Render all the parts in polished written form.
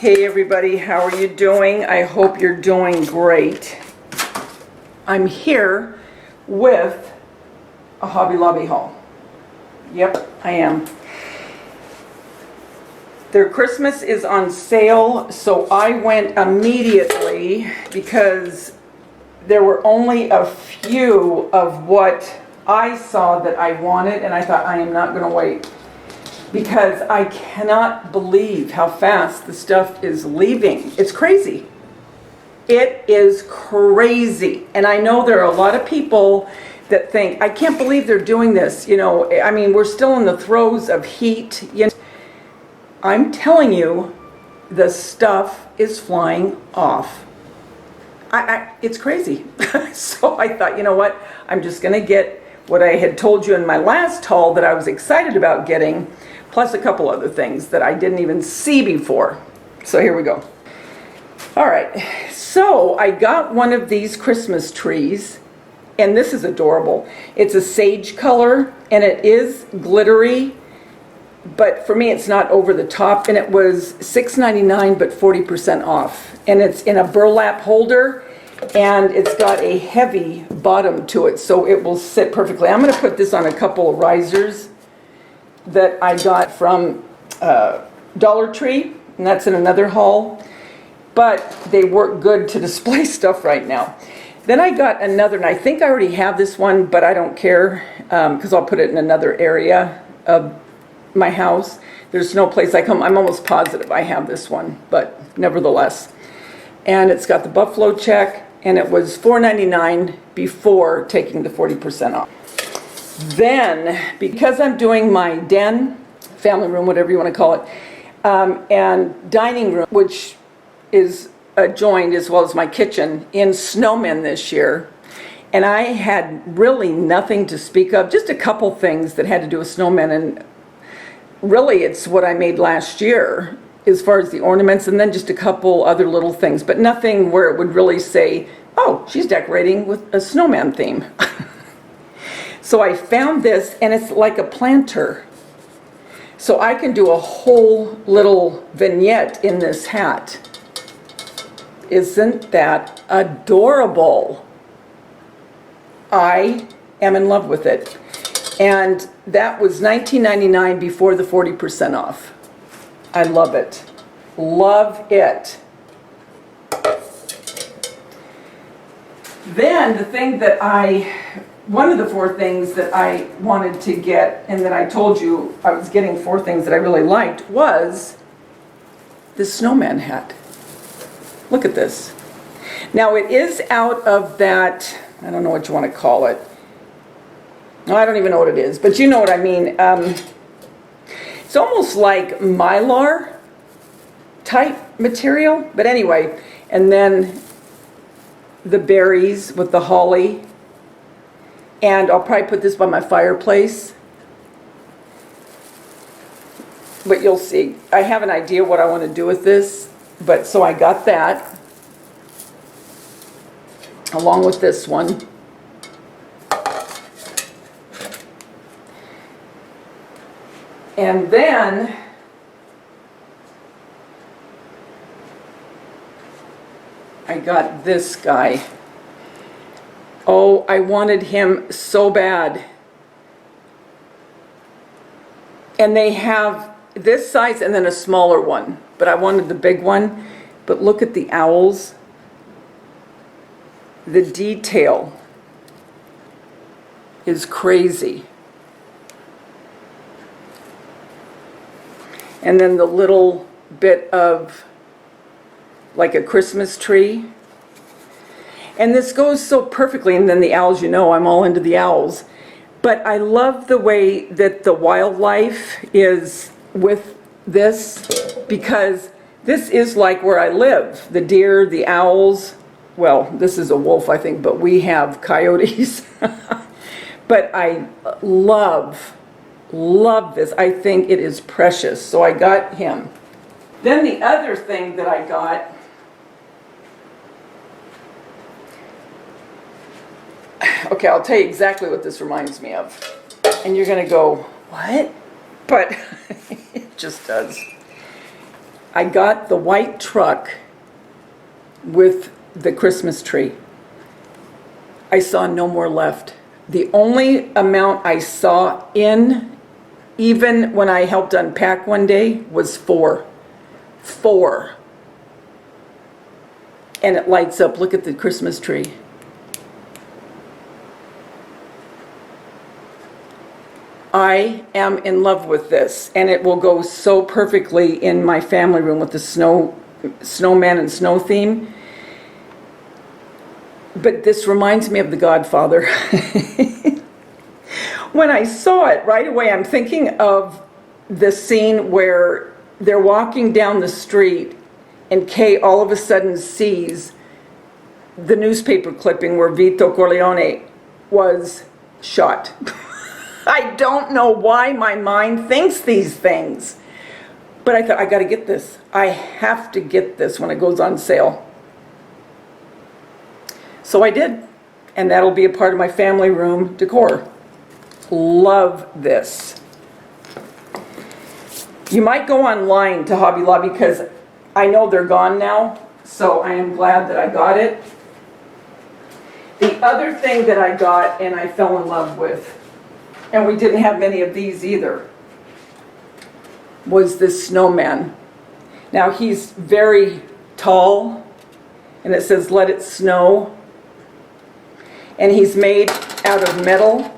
Hey everybody, how are you doing? I hope you're doing great. I'm here with a Hobby Lobby haul. Yep, I am. Their Christmas is on sale, so I went immediately because there were only a few of what I saw that I wanted, and I thought I am not going to wait. Because I cannot believe how fast the stuff is leaving. It's crazy. It is crazy. And I know there are a lot of people that think, I can't believe they're doing this. You know, I mean, we're still in the throes of heat. You know, I'm telling you, the stuff is flying off. It's crazy. So I thought, you know what? I'm just going to get what I had told you in my last haul that I was excited about getting, plus a couple other things that I didn't even see before. So here we go. All right, so I got one of these Christmas trees, and this is adorable. It's a sage color, and it is glittery, but for me it's not over the top, and it was $6.99 but 40% off. And it's in a burlap holder, and it's got a heavy bottom to it, so it will sit perfectly. I'm going to put this on a couple of risers that I got from Dollar Tree, and that's in another haul, but they work good to display stuff right now. Then I got another, and I think I already have this one, but I don't care because I'll put it in another area of my house. There's no place I'm almost positive I have this one, but nevertheless. And it's got the buffalo check, and it was $4.99 before taking the 40% off. Then, because I'm doing my den, family room, whatever you want to call it, and dining room, which is adjoined as well as my kitchen, in Snowman this year, and I had really nothing to speak of, just a couple things that had to do with snowmen, and really it's what I made last year as far as the ornaments, and then just a couple other little things, but nothing where it would really say, oh, she's decorating with a snowman theme. So I found this, and it's like a planter. So I can do a whole little vignette in this hat. Isn't that adorable? I am in love with it. And that was $19.99 before the 40% off. I love it. Love it. Then the thing that one of the four things that I wanted to get, and that I told you I was getting four things that I really liked, was the Snowman Hat. Look at this. Now it is out of that, I don't know what you want to call it. No, I don't even know what it is, but you know what I mean. It's almost like Mylar type material, but anyway, and then the berries with the holly. And I'll probably put this by my fireplace. But you'll see. I have an idea what I want to do with this. But so I got that. Along with this one. And then I got this guy. Oh, I wanted him so bad. And they have this size and then a smaller one. But I wanted the big one. But look at the owls. The detail is crazy. And then the little bit of like a Christmas tree. And this goes so perfectly, and then the owls, you know, I'm all into the owls. But I love the way that the wildlife is with this, because this is like where I live. The deer, the owls, well, this is a wolf, I think, but we have coyotes. But I love this. I think it is precious, so I got him. Then the other thing that I got, okay, I'll tell you exactly what this reminds me of. And you're going to go, what? But it just does. I got the white truck with the Christmas tree. I saw no more left. The only amount I saw in, even when I helped unpack one day, was 4. 4. And it lights up. Look at the Christmas tree. I am in love with this, and it will go so perfectly in my family room with the snowman and snow theme. But this reminds me of The Godfather. When I saw it right away, I'm thinking of the scene where they're walking down the street and Kay all of a sudden sees the newspaper clipping where Vito Corleone was shot. I don't know why my mind thinks these things, but I thought, I got to get this. I have to get this when it goes on sale. So I did, and that'll be a part of my family room decor. Love this. You might go online to Hobby Lobby because I know they're gone now, so I am glad that I got it. The other thing that I got and I fell in love with, and we didn't have many of these either, was this snowman. Now he's very tall, and it says "Let It Snow." And he's made out of metal,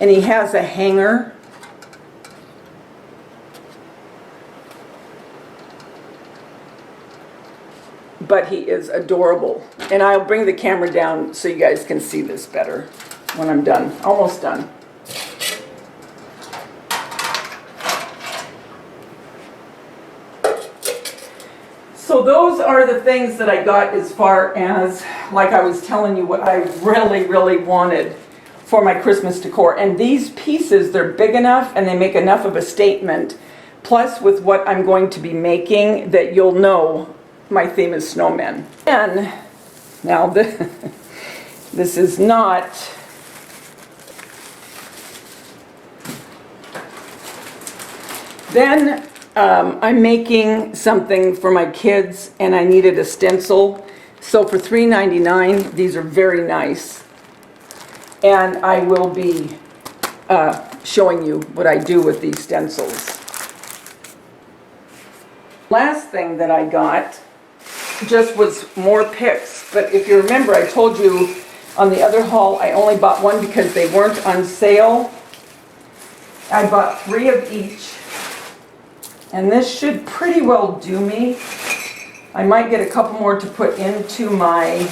and he has a hanger. But he is adorable. And I'll bring the camera down so you guys can see this better when I'm done. Almost done. So those are the things that I got as far as, like I was telling you, what I really, really wanted for my Christmas decor. And these pieces, they're big enough and they make enough of a statement. Plus with what I'm going to be making, that you'll know my theme is snowmen. And now this is not then I'm making something for my kids and I needed a stencil. So for $3.99, these are very nice. And I will be showing you what I do with these stencils. Last thing that I got just was more picks. But if you remember, I told you on the other haul, I only bought one because they weren't on sale. I bought 3 of each. And this should pretty well do me. I might get a couple more to put into my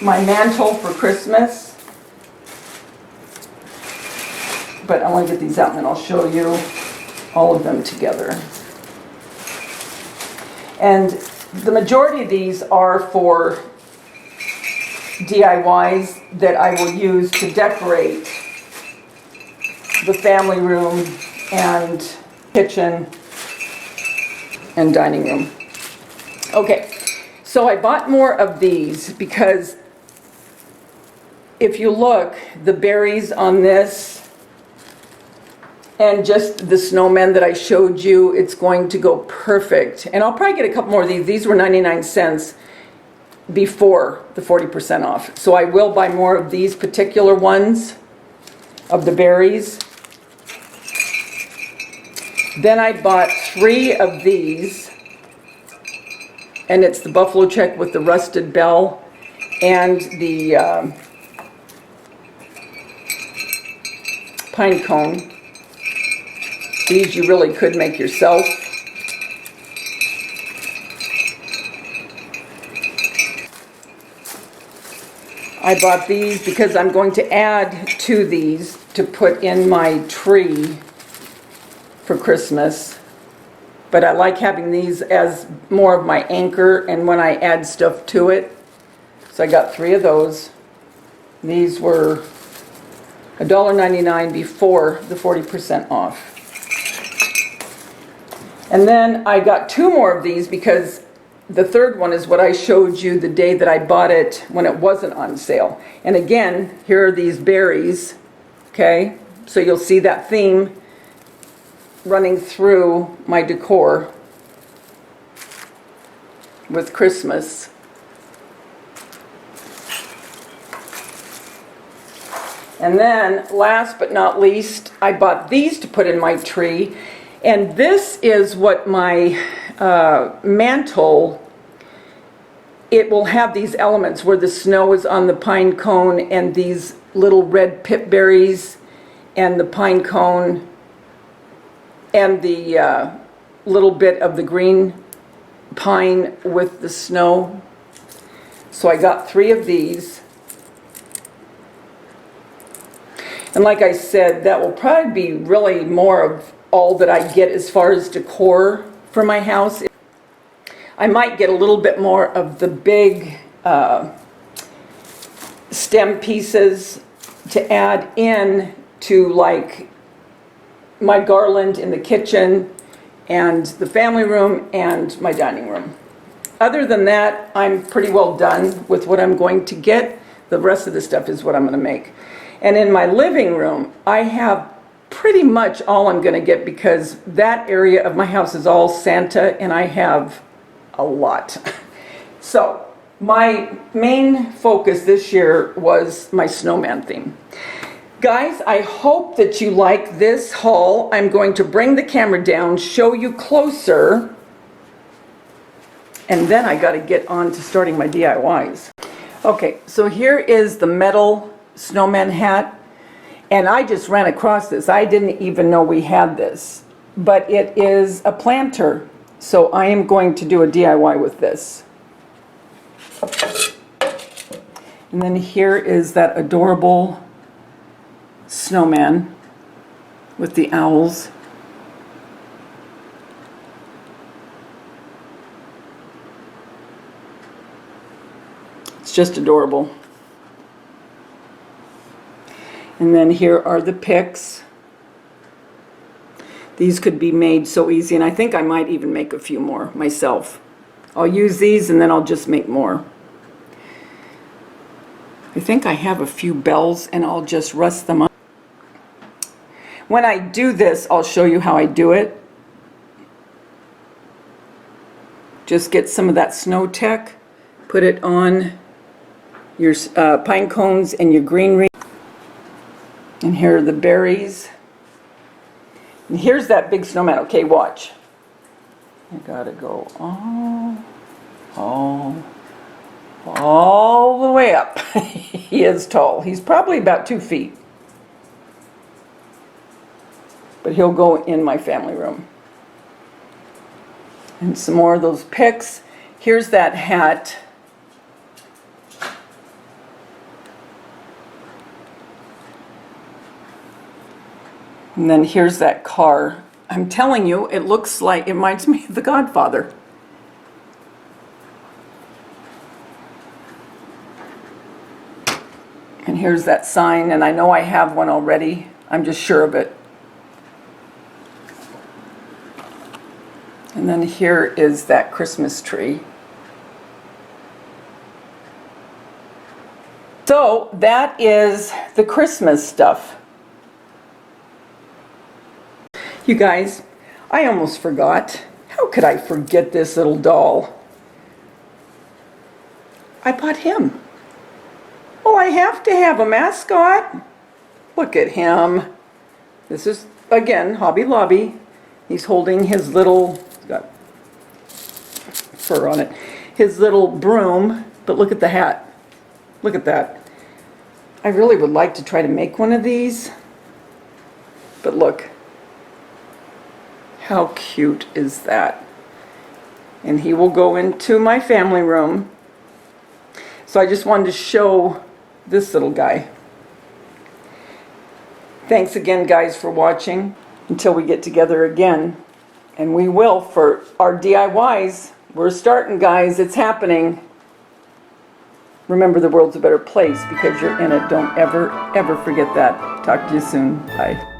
mantle for Christmas. But I want to get these out and then I'll show you all of them together. And the majority of these are for DIYs that I will use to decorate the family room and kitchen and dining room. Okay, so I bought more of these because if you look, the berries on this and just the snowmen that I showed you, it's going to go perfect. And I'll probably get a couple more of these. These were 99 cents before the 40% off. So I will buy more of these particular ones of the berries. Then I bought 3 of these, and it's the buffalo check with the rusted bell and the pine cone. These you really could make yourself. I bought these because I'm going to add to these to put in my tree for Christmas, but I like having these as more of my anchor and when I add stuff to it. So I got 3 of those. These were $1.99 before the 40% off. And then I got 2 more of these because the third one is what I showed you the day that I bought it when it wasn't on sale. And again, here are these berries, okay? So you'll see that theme running through my decor with Christmas. And then, last but not least, I bought these to put in my tree. And this is what my mantle, it will have these elements where the snow is on the pine cone and these little red pip berries and the pine cone and the little bit of the green pine with the snow. So I got 3 of these. And like I said, that will probably be really more of all that I get as far as decor for my house. I might get a little bit more of the big stem pieces to add in to like my garland in the kitchen and the family room and my dining room. Other than that, I'm pretty well done with what I'm going to get. The rest of the stuff is what I'm going to make. And in my living room, I have pretty much all I'm going to get because that area of my house is all Santa and I have a lot. So my main focus this year was my snowman theme. Guys, I hope that you like this haul. I'm going to bring the camera down, show you closer, and then I got to get on to starting my DIYs. Okay, so here is the metal snowman hat, and I just ran across this. I didn't even know we had this, but it is a planter, so I am going to do a DIY with this. And then here is that adorable snowman with the owls. It's just adorable. And then here are the picks. These could be made so easy, and I think I might even make a few more myself. I'll use these and then I'll just make more. I think I have a few bells and I'll just rust them up. When I do this, I'll show you how I do it. Just get some of that Snow Tech, put it on your pine cones and your greenery. And here are the berries. And here's that big snowman. Okay, watch. I gotta go all the way up. He is tall. He's probably about 2 feet. But he'll go in my family room. And some more of those picks. Here's that hat. And then here's that car. I'm telling you, it looks like, it reminds me of The Godfather. And here's that sign, and I know I have one already. I'm just sure of it. And then here is that Christmas tree. So that is the Christmas stuff. You guys, I almost forgot. How could I forget this little doll? I bought him. Well, I have to have a mascot. Look at him. This is, again, Hobby Lobby. He's holding his little, he's got fur on it, his little broom, but look at the hat. Look at that. I really would like to try to make one of these, but look. How cute is that? And he will go into my family room. So I just wanted to show this little guy. Thanks again, guys, for watching. Until we get together again. And we will for our DIYs. We're starting, guys. It's happening. Remember, the world's a better place because you're in it. Don't ever, ever forget that. Talk to you soon. Bye.